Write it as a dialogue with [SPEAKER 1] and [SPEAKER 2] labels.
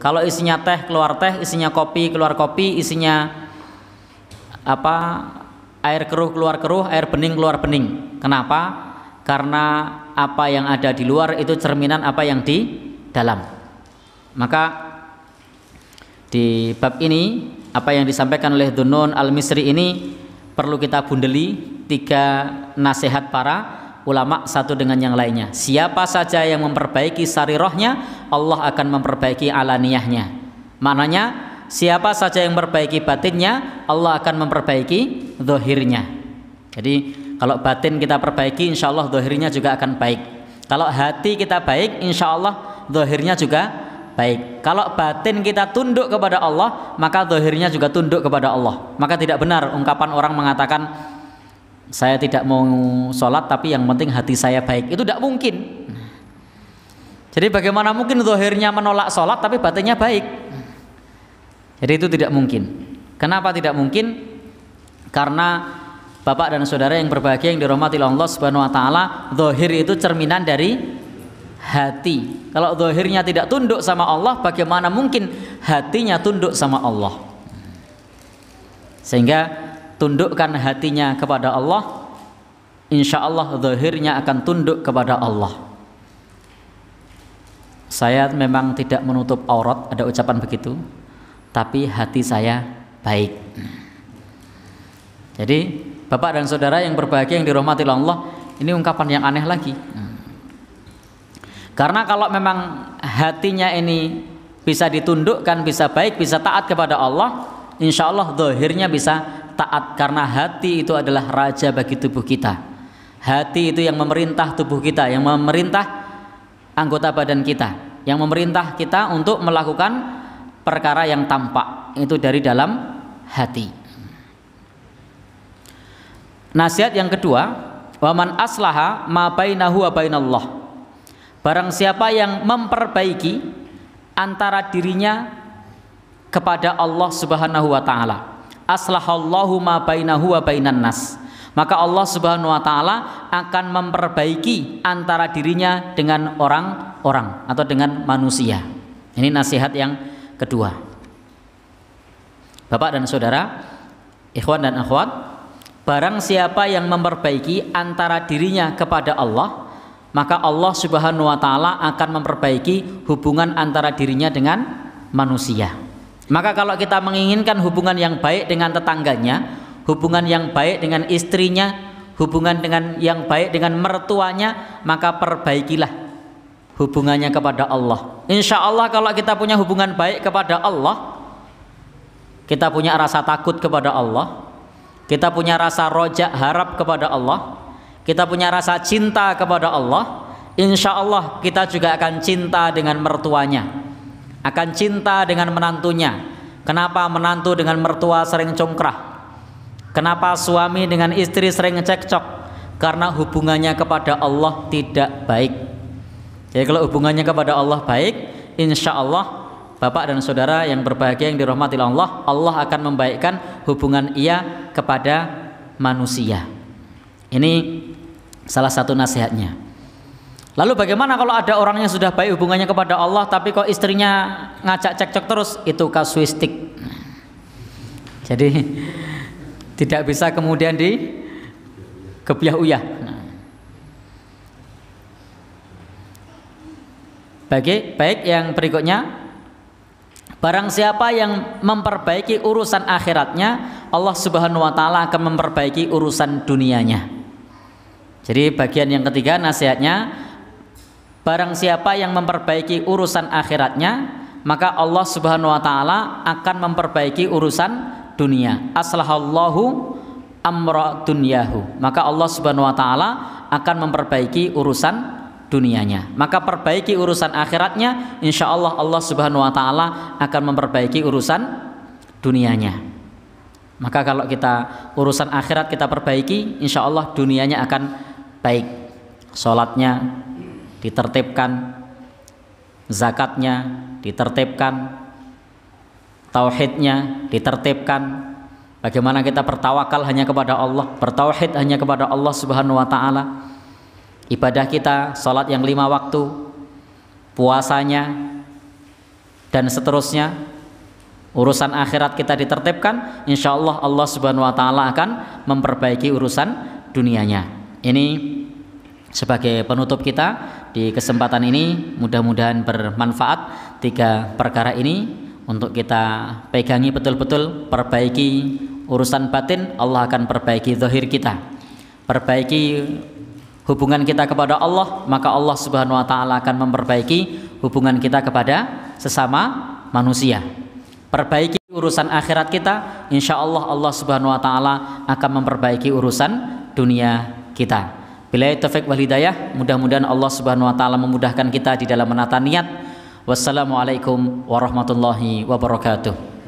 [SPEAKER 1] Kalau isinya teh keluar teh, isinya kopi keluar kopi, isinya apa, air keruh keluar keruh, air bening keluar bening. Kenapa? Karena apa yang ada di luar itu cerminan apa yang di dalam. Maka di bab ini apa yang disampaikan oleh Dhunnun al-Misri ini perlu kita bundeli 3 nasihat para ulama satu dengan yang lainnya. Siapa saja yang memperbaiki sarirahnya, Allah akan memperbaiki alaniyahnya. Maknanya siapa saja yang memperbaiki batinnya, Allah akan memperbaiki zahirnya. Jadi kalau batin kita perbaiki, insya Allah zahirnya juga akan baik. Kalau hati kita baik, insya Allah zahirnya juga baik. Kalau batin kita tunduk kepada Allah, maka zahirnya juga tunduk kepada Allah. Maka tidak benar ungkapan orang mengatakan saya tidak mau sholat tapi yang penting hati saya baik. Itu tidak mungkin. Jadi bagaimana mungkin zahirnya menolak sholat tapi batinnya baik? Jadi itu tidak mungkin. Kenapa tidak mungkin? Karena bapak dan saudara yang berbahagia yang dirahmati Allah Subhanahu wa taala, zahir itu cerminan dari hati. Kalau zahirnya tidak tunduk sama Allah, bagaimana mungkin hatinya tunduk sama Allah? Sehingga tundukkan hatinya kepada Allah, insya Allah zahirnya akan tunduk kepada Allah. Saya memang tidak menutup aurat, ada ucapan begitu, tapi hati saya baik. Jadi bapak dan saudara yang berbahagia yang dirahmati Allah, ini ungkapan yang aneh lagi. Karena kalau memang hatinya ini bisa ditundukkan, bisa baik, bisa taat kepada Allah, insya Allah zahirnya bisa taat, karena hati itu adalah raja bagi tubuh kita. Hati itu yang memerintah tubuh kita, yang memerintah anggota badan kita, yang memerintah kita untuk melakukan perkara yang tampak, itu dari dalam hati. Nasihat yang kedua, waman aslaha ma bainahu wa bainallah. Barang siapa yang memperbaiki antara dirinya kepada Allah Subhanahu wa taala, aslahallahu ma bainahu wa bainan nas, maka Allah Subhanahu wa taala akan memperbaiki antara dirinya dengan orang-orang atau dengan manusia. Ini nasihat yang kedua. Bapak dan saudara, ikhwan dan akhwat, barang siapa yang memperbaiki antara dirinya kepada Allah, maka Allah Subhanahu wa taala akan memperbaiki hubungan antara dirinya dengan manusia. Maka kalau kita menginginkan hubungan yang baik dengan tetangganya, hubungan yang baik dengan istrinya, hubungan yang baik dengan mertuanya, maka perbaikilah hubungannya kepada Allah. Insya Allah kalau kita punya hubungan baik kepada Allah, kita punya rasa takut kepada Allah, kita punya rasa roja harap kepada Allah, kita punya rasa cinta kepada Allah, insya Allah kita juga akan cinta dengan mertuanya, akan cinta dengan menantunya. Kenapa menantu dengan mertua sering congkrah? Kenapa suami dengan istri sering cekcok? Karena hubungannya kepada Allah tidak baik. Jadi kalau hubungannya kepada Allah baik, insya Allah bapak dan saudara yang berbahagia yang dirahmati Allah, Allah akan membaikkan hubungan ia kepada manusia. Ini salah satu nasihatnya. Lalu bagaimana kalau ada orang yang sudah baik hubungannya kepada Allah tapi kok istrinya ngajak cekcok terus? Itu kasuistik. Jadi tidak bisa kemudian dikebiah uyah. Baik yang berikutnya, barang siapa yang memperbaiki urusan akhiratnya, Allah Subhanahu wa taala akan memperbaiki urusan dunianya. Jadi bagian yang ketiga nasihatnya, barang siapa yang memperbaiki urusan akhiratnya, maka Allah Subhanahu wa taala akan memperbaiki urusan dunia. Aslahallahu amra dunyahu, maka Allah Subhanahu wa taala akan memperbaiki urusan dunianya. Maka perbaiki urusan akhiratnya, insya Allah Allah Subhanahu wa taala akan memperbaiki urusan dunianya. Maka kalau kita urusan akhirat kita perbaiki, insya Allah dunianya akan baik. Sholatnya ditertibkan, zakatnya ditertibkan, tauhidnya ditertibkan, bagaimana kita bertawakal hanya kepada Allah, bertauhid hanya kepada Allah Subhanahu wa taala, ibadah kita, salat yang 5 waktu, puasanya, dan seterusnya, urusan akhirat kita ditertibkan, insya Allah Allah Subhanahu Wa Taala akan memperbaiki urusan dunianya. Ini sebagai penutup kita di kesempatan ini, mudah-mudahan bermanfaat 3 perkara ini untuk kita pegangi betul-betul. Perbaiki urusan batin, Allah akan perbaiki zahir kita. Perbaiki hubungan kita kepada Allah, maka Allah Subhanahu Wa Taala akan memperbaiki hubungan kita kepada sesama manusia. Perbaiki urusan akhirat kita, insya Allah Allah Subhanahu Wa Taala akan memperbaiki urusan dunia kita. Billahi taufiq wal hidayah, mudah-mudahan Allah Subhanahu Wa Taala memudahkan kita di dalam menata niat. Wassalamualaikum warahmatullahi wabarakatuh.